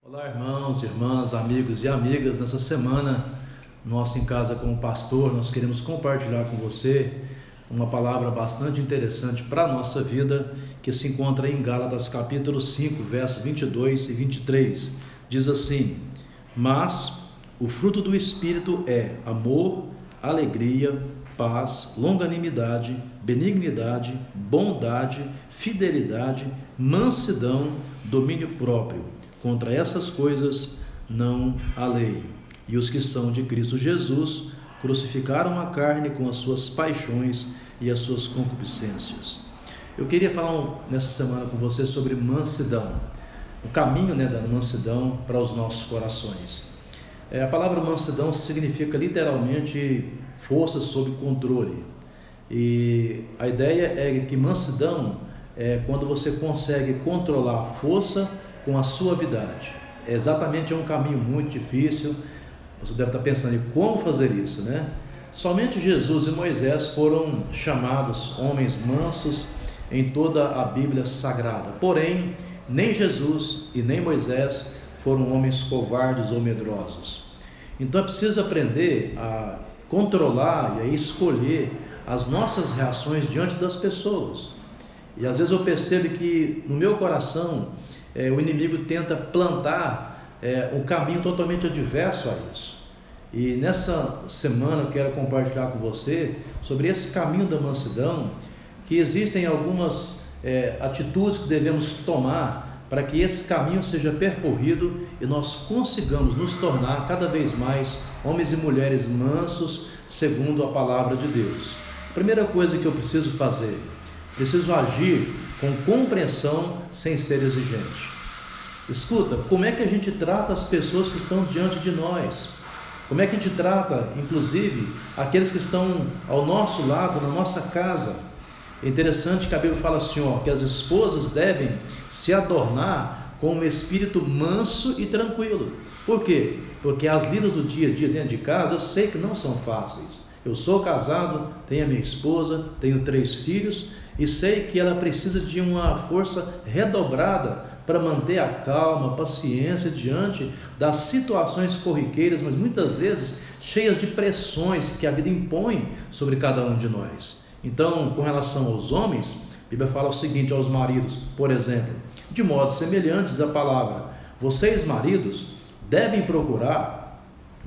Olá, irmãos, irmãs, amigos e amigas. Nessa semana, nós em casa com o pastor, nós queremos compartilhar com você uma palavra bastante interessante para a nossa vida, que se encontra em Gálatas capítulo 5, versos 22 e 23. Diz assim: mas o fruto do Espírito é amor, alegria, paz, longanimidade, benignidade, bondade, fidelidade, mansidão, domínio próprio. Contra essas coisas não há lei. E os que são de Cristo Jesus crucificaram a carne com as suas paixões e as suas concupiscências. Eu queria falar nessa semana com você sobre mansidão, o caminho da mansidão para os nossos corações. A palavra mansidão significa literalmente força sob controle. E a ideia é que mansidão é quando você consegue controlar a força com a suavidade. Exatamente, é um caminho muito difícil. Você deve estar pensando em como fazer isso, né? Somente Jesus e Moisés foram chamados homens mansos em toda a Bíblia Sagrada. Porém, nem Jesus e nem Moisés foram homens covardes ou medrosos. Então é preciso aprender a controlar e a escolher as nossas reações diante das pessoas. E às vezes eu percebo que no meu coração o inimigo tenta plantar um caminho totalmente adverso a isso. E nessa semana eu quero compartilhar com você sobre esse caminho da mansidão, que existem algumas atitudes que devemos tomar para que esse caminho seja percorrido e nós consigamos nos tornar cada vez mais homens e mulheres mansos, segundo a palavra de Deus. A primeira coisa que eu preciso fazer, preciso agir com compreensão sem ser exigente. Escuta, como é que a gente trata as pessoas que estão diante de nós? Como é que a gente trata, inclusive, aqueles que estão ao nosso lado, na nossa casa? É interessante que a Bíblia fala assim, que as esposas devem se adornar com um espírito manso e tranquilo. Por quê? Porque as lidas do dia a dia dentro de casa, eu sei que não são fáceis. Eu sou casado, tenho a minha esposa, tenho 3 filhos e sei que ela precisa de uma força redobrada para manter a calma, a paciência diante das situações corriqueiras, mas muitas vezes cheias de pressões que a vida impõe sobre cada um de nós. Então, com relação aos homens, a Bíblia fala o seguinte aos maridos, por exemplo: de modo semelhante, diz a palavra, vocês maridos devem procurar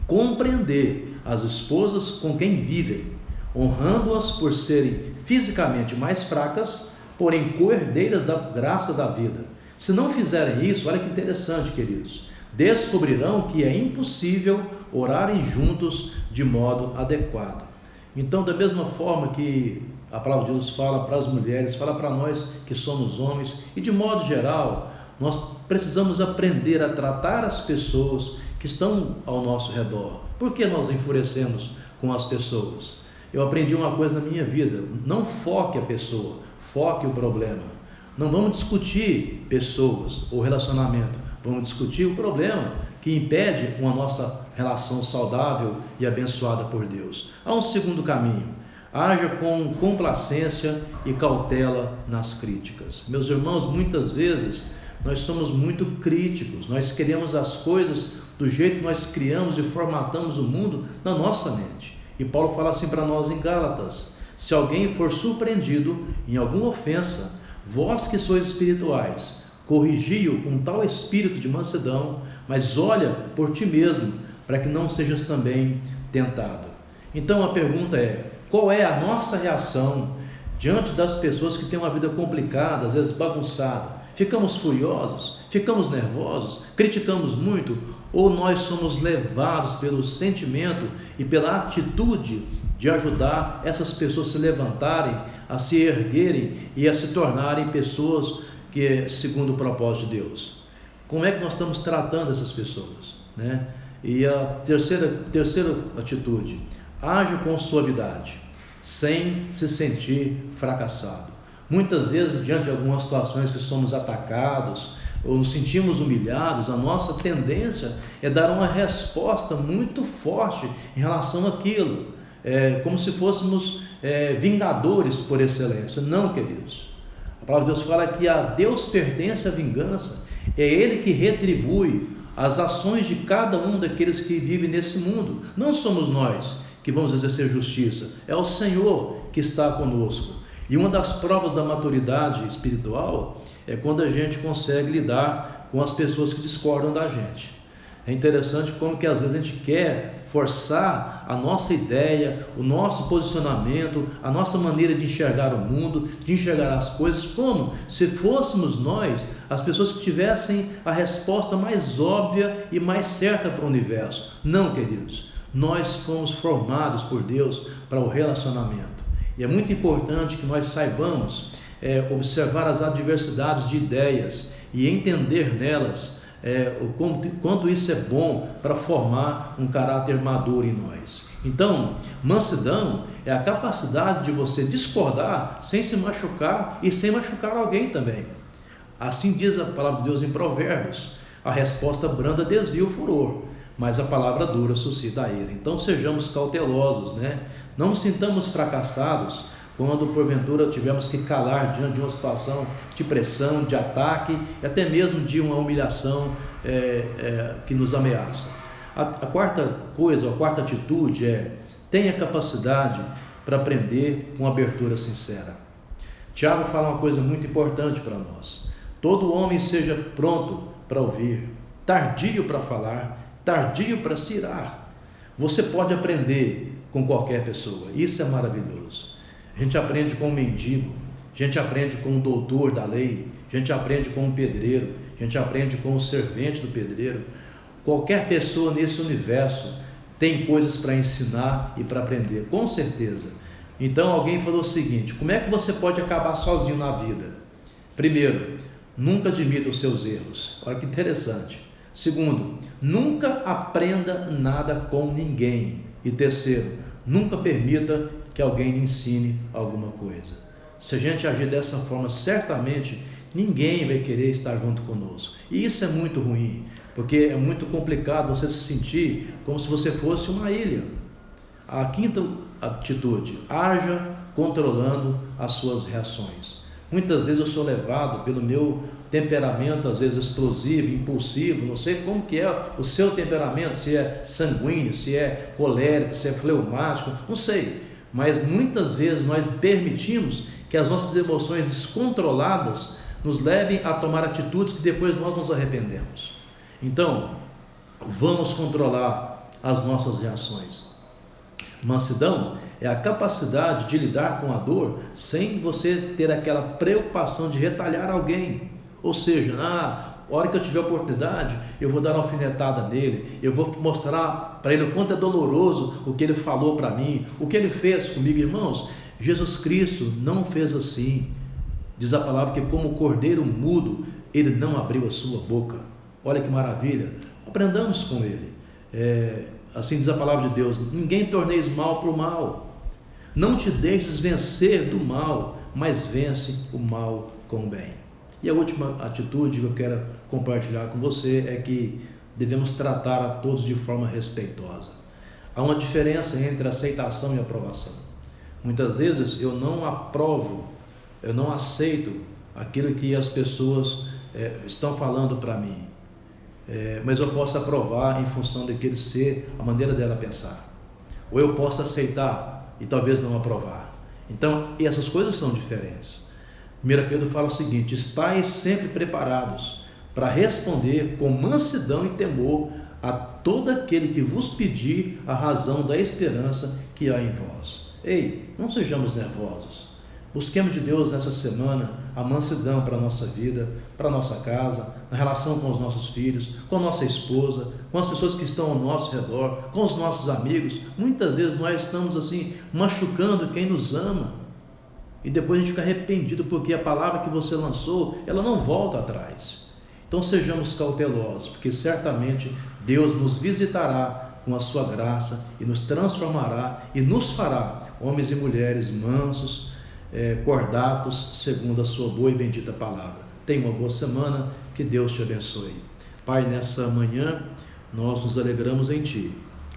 compreender as esposas com quem vivem, honrando-as por serem fisicamente mais fracas, porém coerdeiras da graça da vida. Se não fizerem isso, olha que interessante, queridos, descobrirão que é impossível orarem juntos de modo adequado. Então, da mesma forma que a palavra de Deus fala para as mulheres, fala para nós que somos homens, e de modo geral, nós precisamos aprender a tratar as pessoas que estão ao nosso redor. Por que nós enfurecemos com as pessoas? Eu aprendi uma coisa na minha vida: não foque a pessoa, foque o problema. Não vamos discutir pessoas ou relacionamento, vamos discutir o problema que impede uma nossa relação saudável e abençoada por Deus. Há um segundo caminho: haja com complacência e cautela nas críticas. Meus irmãos, muitas vezes nós somos muito críticos, nós queremos as coisas do jeito que nós criamos e formatamos o mundo na nossa mente. E Paulo fala assim para nós em Gálatas: se alguém for surpreendido em alguma ofensa, vós que sois espirituais, corrigi-o com tal espírito de mansidão, mas olha por ti mesmo, para que não sejas também tentado. Então a pergunta é: qual é a nossa reação diante das pessoas que têm uma vida complicada, às vezes bagunçada? Ficamos furiosos? Ficamos nervosos? Criticamos muito? Ou nós somos levados pelo sentimento e pela atitude de ajudar essas pessoas a se levantarem, a se erguerem e a se tornarem pessoas que segundo o propósito de Deus? Como é que nós estamos tratando essas pessoas, né? E a terceira atitude: age com suavidade, sem se sentir fracassado. Muitas vezes, diante de algumas situações que somos atacados ou nos sentimos humilhados, a nossa tendência é dar uma resposta muito forte em relação àquilo, como se fôssemos vingadores por excelência. Não, queridos. A palavra de Deus fala que a Deus pertence a vingança, é Ele que retribui as ações de cada um daqueles que vivem nesse mundo. Não somos nós que vamos exercer justiça, é o Senhor que está conosco. E uma das provas da maturidade espiritual é quando a gente consegue lidar com as pessoas que discordam da gente. É interessante como que às vezes a gente quer forçar a nossa ideia, o nosso posicionamento, a nossa maneira de enxergar o mundo, de enxergar as coisas, como se fôssemos nós as pessoas que tivessem a resposta mais óbvia e mais certa para o universo. Não, queridos, nós fomos formados por Deus para o relacionamento. E é muito importante que nós saibamos observar as adversidades de ideias e entender nelas quanto isso é bom para formar um caráter maduro em nós. Então, mansidão é a capacidade de você discordar sem se machucar e sem machucar alguém também. Assim diz a palavra de Deus em Provérbios: a resposta branda desvia o furor, mas a palavra dura suscita a ira. Então sejamos cautelosos, Não nos sintamos fracassados quando porventura tivemos que calar diante de uma situação de pressão, de ataque, e até mesmo de uma humilhação que nos ameaça. A quarta coisa, a quarta atitude tenha capacidade para aprender com abertura sincera. Tiago fala uma coisa muito importante para nós: todo homem seja pronto para ouvir, tardio para falar, tardio para se irar. Você pode aprender com qualquer pessoa, isso é maravilhoso. A gente aprende com um mendigo, a gente aprende com um doutor da lei, a gente aprende com um pedreiro, a gente aprende com um servente do pedreiro. Qualquer pessoa nesse universo tem coisas para ensinar e para aprender, com certeza. Então alguém falou o seguinte: como é que você pode acabar sozinho na vida? Primeiro, nunca admita os seus erros. Olha que interessante. Segundo, nunca aprenda nada com ninguém. E terceiro, nunca permita que alguém lhe ensine alguma coisa. Se a gente agir dessa forma, certamente ninguém vai querer estar junto conosco. E isso é muito ruim, porque é muito complicado você se sentir como se você fosse uma ilha. A quinta atitude: haja controlando as suas reações. Muitas vezes eu sou levado pelo meu temperamento, às vezes explosivo, impulsivo, não sei como que é o seu temperamento, se é sanguíneo, se é colérico, se é fleumático, não sei. Mas muitas vezes nós permitimos que as nossas emoções descontroladas nos levem a tomar atitudes que depois nós nos arrependemos. Então, vamos controlar as nossas reações. Mansidão é a capacidade de lidar com a dor sem você ter aquela preocupação de retalhar alguém. Ou seja, a hora que eu tiver oportunidade, eu vou dar uma alfinetada nele, eu vou mostrar para ele o quanto é doloroso o que ele falou para mim, o que ele fez comigo. Irmãos, Jesus Cristo não fez assim. Diz a palavra que como cordeiro mudo, ele não abriu a sua boca. Olha que maravilha, aprendamos com ele. Assim diz a palavra de Deus: ninguém torneis mal por mal, não te deixes vencer do mal, mas vence o mal com o bem. E a última atitude que eu quero compartilhar com você é que devemos tratar a todos de forma respeitosa. Há uma diferença entre aceitação e aprovação. Muitas vezes eu não aprovo, eu não aceito aquilo que as pessoas estão falando para mim, mas eu posso aprovar em função daquele ser, a maneira dela pensar. Ou eu posso aceitar e talvez não aprovar. Então, essas coisas são diferentes. 1 Pedro fala o seguinte: estais sempre preparados para responder com mansidão e temor a todo aquele que vos pedir a razão da esperança que há em vós. Ei, não sejamos nervosos. Busquemos de Deus nessa semana a mansidão para a nossa vida, para a nossa casa, na relação com os nossos filhos, com a nossa esposa, com as pessoas que estão ao nosso redor, com os nossos amigos. Muitas vezes nós estamos assim, machucando quem nos ama. E depois a gente fica arrependido porque a palavra que você lançou, ela não volta atrás. Então sejamos cautelosos, porque certamente Deus nos visitará com a sua graça e nos transformará e nos fará homens e mulheres mansos, cordatos, segundo a sua boa e bendita palavra. Tenha uma boa semana, que Deus te abençoe. Pai, nessa manhã nós nos alegramos em Ti,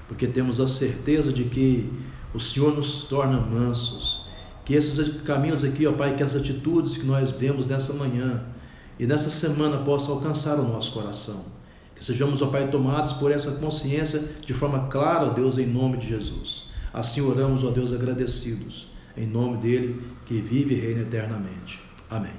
porque temos a certeza de que o Senhor nos torna mansos. Que esses caminhos aqui, ó Pai, que as atitudes que nós vemos nessa manhã e nessa semana possam alcançar o nosso coração. Que Que sejamos, ó Pai, tomados por essa consciência de forma clara, ó Deus, em nome de Jesus. Assim oramos, ó Deus, agradecidos, em nome dele, que vive e reina eternamente. Amém.